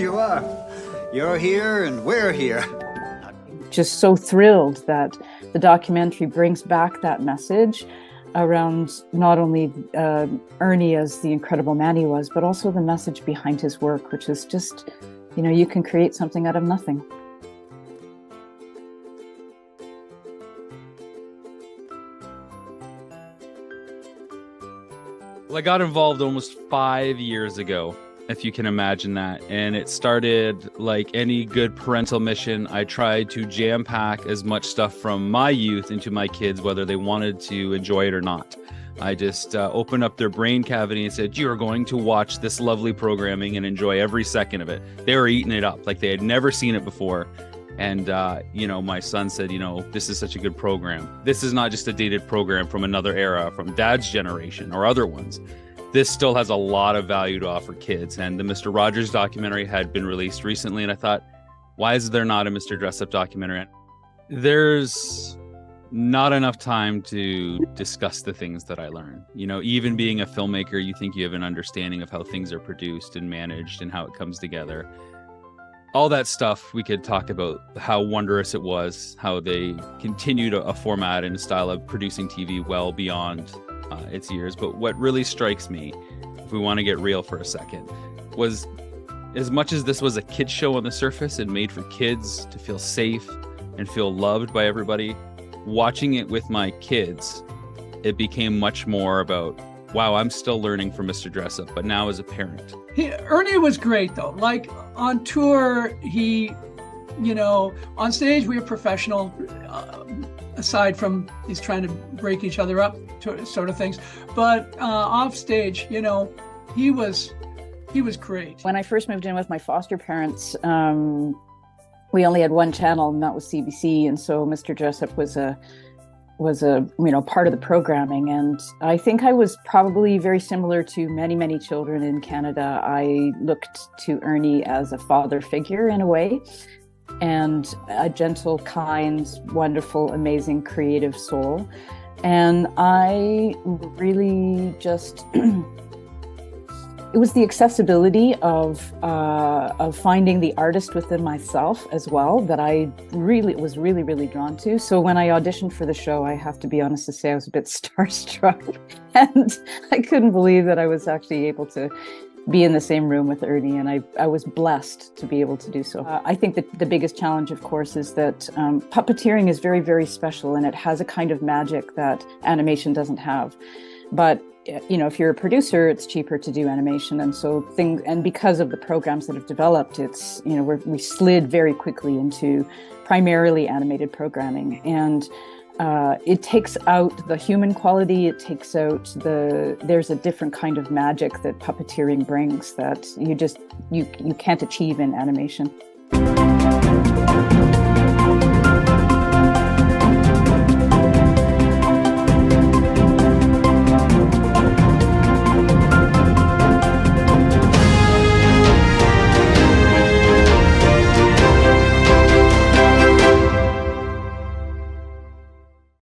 you are. You're here and we're here. Just so thrilled that the documentary brings back that message around not only Ernie as the incredible man he was, but also the message behind his work, which is just, you can create something out of nothing. Well, I got involved almost 5 years ago, if you can imagine that. And it started like any good parental mission. I tried to jam pack as much stuff from my youth into my kids, whether they wanted to enjoy it or not. I just opened up their brain cavity and said, you are going to watch this lovely programming and enjoy every second of it. They were eating it up like they had never seen it before. And, my son said, this is such a good program. This is not just a dated program from another era, from Dad's generation or other ones. This still has a lot of value to offer kids. And the Mr. Rogers documentary had been released recently. And I thought, why is there not a Mr. Dressup documentary? There's not enough time to discuss the things that I learned. Even being a filmmaker, you think you have an understanding of how things are produced and managed and how it comes together. All that stuff we could talk about, how wondrous it was, how they continued a format and a style of producing TV well beyond its years. But what really strikes me, if we want to get real for a second, was as much as this was a kid's show on the surface and made for kids to feel safe and feel loved by everybody, watching it with my kids, it became much more about, wow, I'm still learning from Mr. Dressup, but now as a parent. Ernie was great, though. Like on tour, on stage, we were professional, aside from he's trying to break each other up, sort of things. But off stage, he was great. When I first moved in with my foster parents, we only had one channel, and that was CBC. And so Mr. Dressup was a part of the programming. And I think I was probably very similar to many children in Canada. I looked to Ernie as a father figure in a way, and a gentle, kind, wonderful, amazing, creative soul. And I really just it was the accessibility of finding the artist within myself as well that I was really drawn to. So when I auditioned for the show, I have to be honest to say I was a bit starstruck, and I couldn't believe that I was actually able to be in the same room with Ernie, and I was blessed to be able to do so. I think that the biggest challenge, of course, is that puppeteering is very special, and it has a kind of magic that animation doesn't have. But if you're a producer, it's cheaper to do animation. And so because of the programs that have developed, it's, we slid very quickly into primarily animated programming. And it takes out the human quality. It takes out there's a different kind of magic that puppeteering brings that you can't achieve in animation.